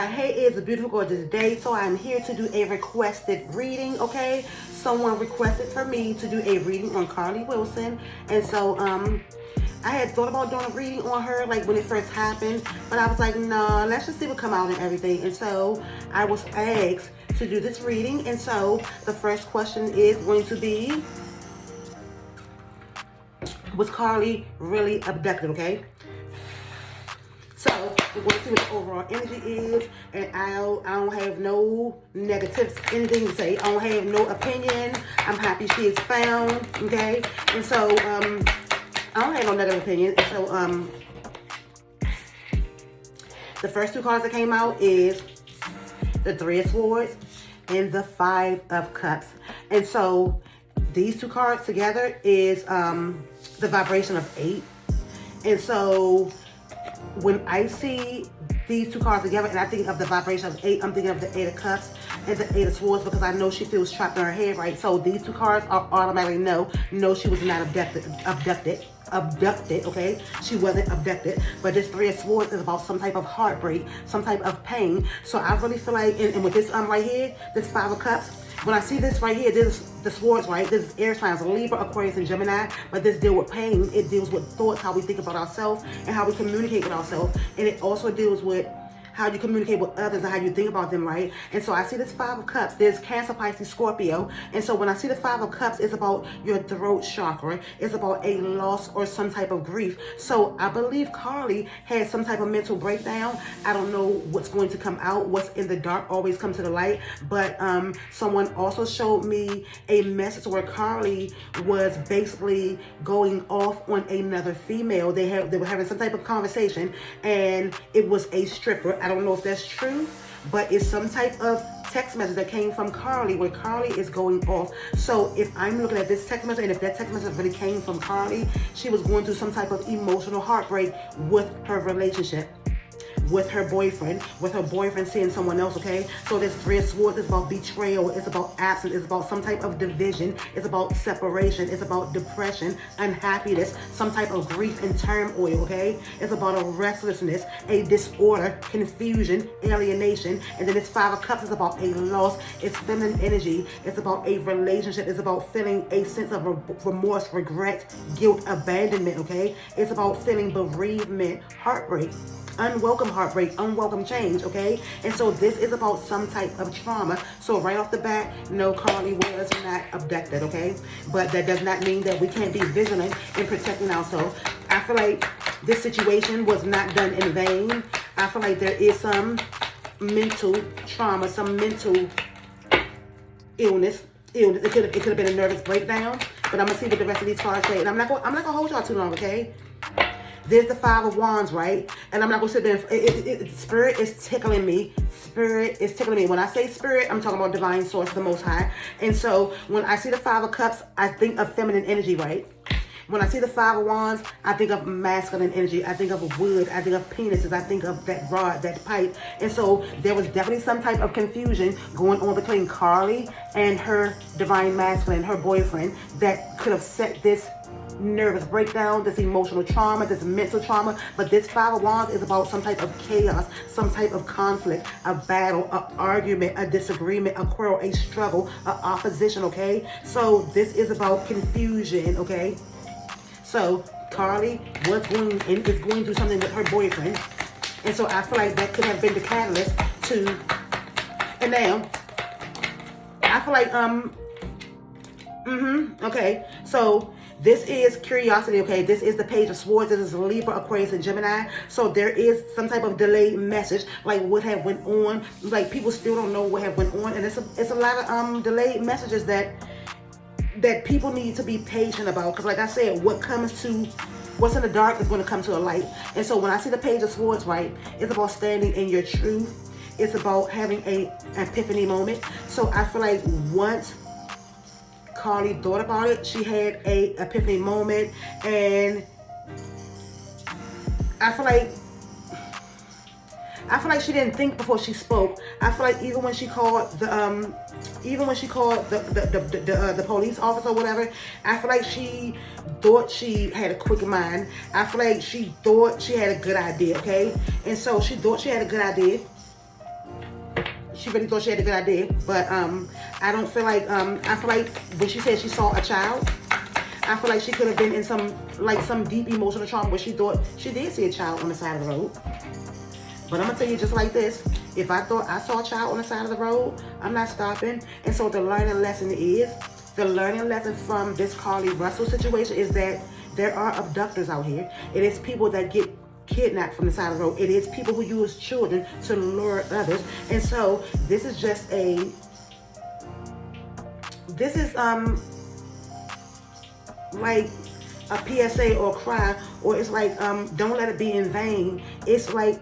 Hey, it's a beautiful, gorgeous day. So I'm here to do a requested reading, okay? Someone requested for me to do a reading on Carlee Wilson. And so, I had thought about doing a reading on her, like when it first happened. But I was like, nah, let's just see what come out and everything. And so, I was asked to do this reading. And so, the first question is going to be, was Carlee really abducted, okay? So we're going to see what the overall energy is, and I don't have no negatives, anything to say. I don't have no opinion. I'm happy she is found, okay? And so I don't have no negative opinion. And so the first two cards that came out is the Three of Swords and the Five of Cups. And so these two cards together is the vibration of 8. And so when I see these two cards together and I think of the vibration of 8, I'm thinking of the 8 of Cups and the 8 of Swords, because I know she feels trapped in her head, right? So these two cards are automatically no, she was not abducted, okay? She wasn't abducted. But this Three of Swords is about some type of heartbreak, some type of pain. So I really feel like, and with this right here, this Five of Cups, when I see this right here, this is the Swords, right? This is air signs, Libra, Aquarius, and Gemini. But this deals with pain. It deals with thoughts, how we think about ourselves, and how we communicate with ourselves. And it also deals with how you communicate with others and how you think about them, right? And so I see this Five of Cups. There's Cancer, Pisces, Scorpio. And so when I see the Five of Cups, it's about your throat chakra. It's about a loss or some type of grief. So I believe Carlee had some type of mental breakdown. I don't know what's going to come out. What's in the dark always comes to the light. But someone also showed me a message where Carlee was basically going off on another female. They were having some type of conversation, and it was a stripper. I don't know if that's true, but it's some type of text message that came from Carlee where Carlee is going off. So if I'm looking at this text message, and if that text message really came from Carlee, she was going through some type of emotional heartbreak with her relationship, with her boyfriend seeing someone else, okay? So this Three of Swords is about betrayal, it's about absence, it's about some type of division, it's about separation, it's about depression, unhappiness, some type of grief and turmoil, okay? It's about a restlessness, a disorder, confusion, alienation. And then this Five of Cups is about a loss, it's feminine energy, it's about a relationship, it's about feeling a sense of remorse, regret, guilt, abandonment, okay? It's about feeling bereavement, heartbreak, unwelcome heartbreak, unwelcome change, okay? And so this is about some type of trauma. So right off the bat, no, Carlee was not abducted, okay? But that does not mean that we can't be vigilant in protecting ourselves. I feel like this situation was not done in vain. I feel like there is some mental trauma, some mental illness. It could have been a nervous breakdown. But I'm gonna see what the rest of these cards say, and I'm not gonna hold y'all too long, okay? There's the Five of Wands, right? And I'm not going to sit there. Spirit is tickling me. Spirit is tickling me. When I say spirit, I'm talking about divine source, the Most High. And so when I see the Five of Cups, I think of feminine energy, right? When I see the Five of Wands, I think of masculine energy. I think of wood. I think of penises. I think of that rod, that pipe. And so there was definitely some type of confusion going on between Carlee and her divine masculine, her boyfriend, that could have set this nervous breakdown, this emotional trauma, this mental trauma. But this Five of Wands is about some type of chaos, some type of conflict, a battle, an argument, a disagreement, a quarrel, a struggle, a opposition, okay? So this is about confusion, okay? So Carlee is going through something with her boyfriend. And so I feel like that could have been the catalyst to, and now I feel like okay, so this is curiosity, okay? This is the Page of Swords. This is Libra, Aquarius, and Gemini. So there is some type of delayed message, like what have went on. Like people still don't know what have went on, and it's a lot of delayed messages that people need to be patient about. Because like I said, what's in the dark is going to come to a light. And so when I see the Page of Swords, right, it's about standing in your truth. It's about having an epiphany moment. So I feel like once Carlee thought about it, she had a epiphany moment, and I feel like I feel like she didn't think before she spoke. I feel like even when she called the police officer or whatever, I feel like she thought she had a quick mind. I feel like she thought she had a good idea, okay? And so she thought she had a good idea. She really thought she had a good idea, but I don't feel like I feel like when she said she saw a child, I feel like she could have been in some deep emotional trauma where she thought she did see a child on the side of the road. But I'm gonna tell you just like this: if I thought I saw a child on the side of the road, I'm not stopping. And so the learning lesson from this Carlee Russell situation is that there are abductors out here. It is people that get kidnapped from the side of the road. It is people who use children to lure others. And so this is just like a PSA or a cry, or it's like don't let it be in vain. It's like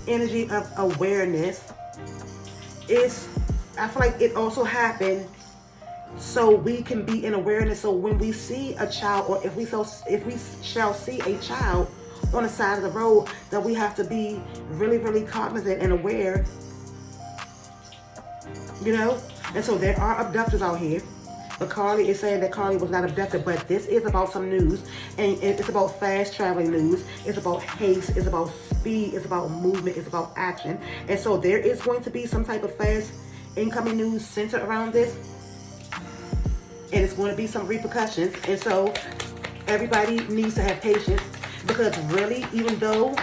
energy of awareness. I feel like it also happened so we can be in awareness. So when we see a child, or if we shall see a child on the side of the road, that we have to be really, really cognizant and aware, you know. And so there are abductors out here. But Carlee is saying that Carlee was not abducted. But this is about some news. And it's about fast traveling news. It's about haste. It's about speed. It's about movement. It's about action. And so there is going to be some type of fast incoming news centered around this. And it's going to be some repercussions. And so everybody needs to have patience. Because really, even though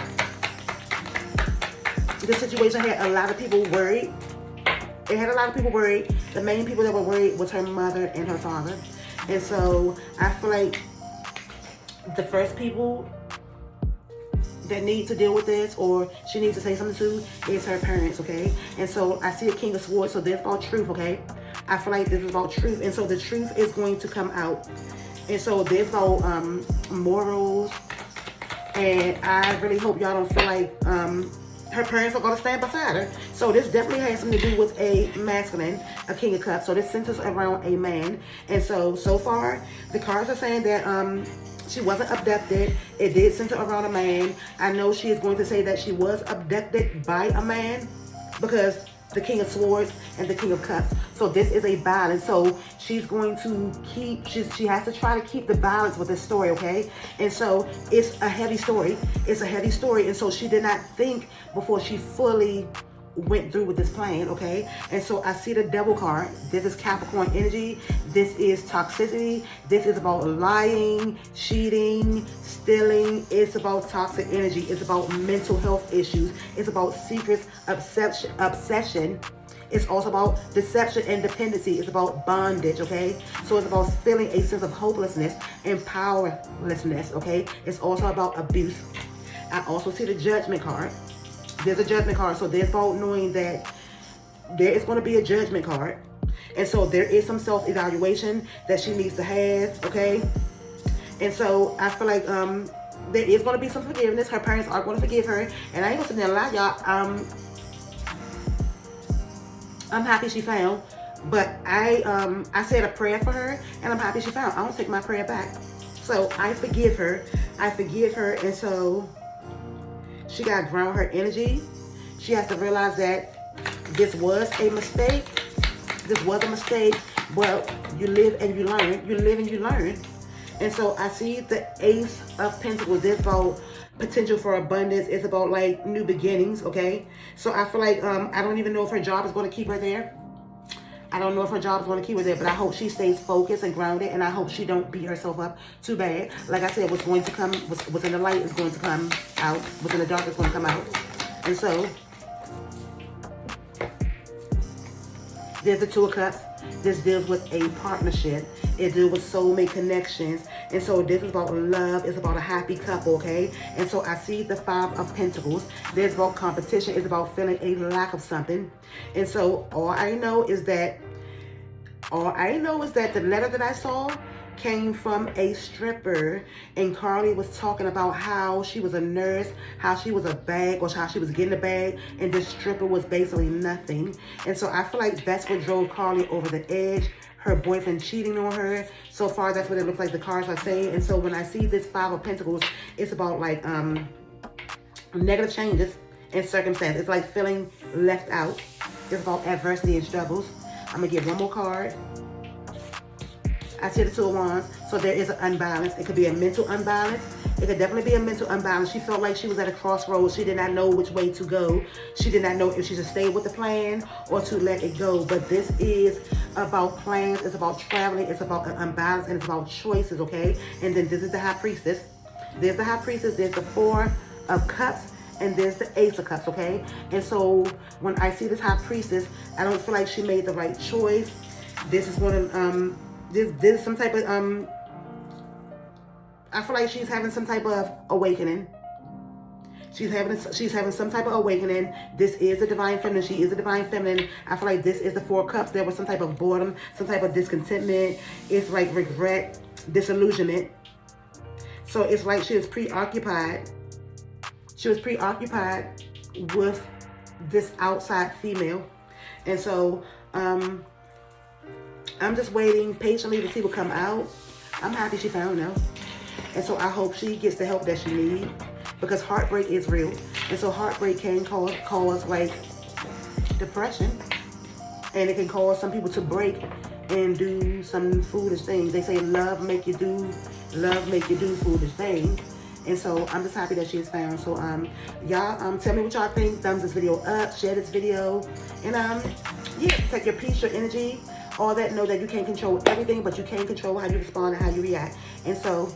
the situation had a lot of people worried, the main people that were worried was her mother and her father. And so I feel like the first people that need to deal with this, or she needs to say something to, is her parents, okay? And so I see a King of Swords, so this is about truth, okay? I feel like this is about truth, and so the truth is going to come out. And so this is about morals, and I really hope y'all don't feel like her parents are going to stand beside her. So this definitely has something to do with a masculine, a King of Cups. So this centers around a man. And so far, the cards are saying that she wasn't abducted. It did center around a man. I know she is going to say that she was abducted by a man, because the King of Swords and the King of Cups. So this is a balance. So she's going to keep, she has to try to keep the balance with this story, okay? And so it's a heavy story. It's a heavy story. And so she did not think before she fully went through with this plan, okay? And so I see the Devil card. This is Capricorn energy. This is toxicity. This is about lying, cheating, stealing. It's about toxic energy. It's about mental health issues. It's about secrets, obsession. It's also about deception and dependency. It's about bondage, okay? So it's about feeling a sense of hopelessness and powerlessness, okay? It's also about abuse. I also see the Judgment card. There's a Judgment card. So there's about knowing that there is going to be a Judgment card. And so there is some self-evaluation that she needs to have, okay? And so I feel like there is going to be some forgiveness. Her parents are going to forgive her. And I ain't going to sit there and lie, y'all. I'm happy she found. But I said a prayer for her, and I'm happy she found. I don't take my prayer back. So I forgive her. And so she got to ground her energy. She has to realize that this was a mistake. But you live and you learn. And so I see the Ace of Pentacles. It's about potential for abundance. It's about like new beginnings, okay? So I feel like I don't even know if her job is going to keep her there. But I hope she stays focused and grounded, and I hope she don't beat herself up too bad. Like I said, what's going to come, what's in the light is going to come out. What's in the dark is going to come out. And so there's the Two of Cups. This deals with a partnership. It deals with soulmate connections. And so this is about love. It's about a happy couple, okay? And so I see the Five of Pentacles. There's about competition. It's about feeling a lack of something. And so all I know is that the letter that I saw came from a stripper, and Carlee was talking about how she was a nurse, how she was a bag, or how she was getting a bag, and this stripper was basically nothing. And so I feel like that's what drove Carlee over the edge. Her boyfriend cheating on her. So far, that's what it looks like the cards are saying. And so when I see this Five of Pentacles, it's about like negative changes. and circumstance. It's like feeling left out. It's about adversity and struggles. I'm going to give one more card. I see the Two of Wands. So there is an unbalance. It could be a mental unbalance. It could definitely be a mental unbalance. She felt like she was at a crossroads. She did not know which way to go. She did not know if she should stay with the plan or to let it go. But this is about plans. It's about traveling. It's about an unbalance. And it's about choices, okay? And then this is the High Priestess. There's the High Priestess. There's the Four of Cups. And there's the Ace of Cups, okay? And so when I see this High Priestess, I don't feel like she made the right choice. This is one of, this is some type of, I feel like she's having some type of awakening. She's having some type of awakening. This is a divine feminine. She is a divine feminine. I feel like this is the Four of Cups. There was some type of boredom, some type of discontentment. It's like regret, disillusionment. So it's like she is preoccupied. She was preoccupied with this outside female. And so I'm just waiting patiently to see what come out. I'm happy she found out. And so I hope she gets the help that she needs, because heartbreak is real. And so heartbreak can cause like depression. And it can cause some people to break and do some foolish things. They say love make you do foolish things. And so I'm just happy that she is found. So y'all tell me what y'all think. Thumbs this video up, share this video, and yeah, take your peace, your energy, all that. Know that you can't control everything, but you can control how you respond and how you react. And so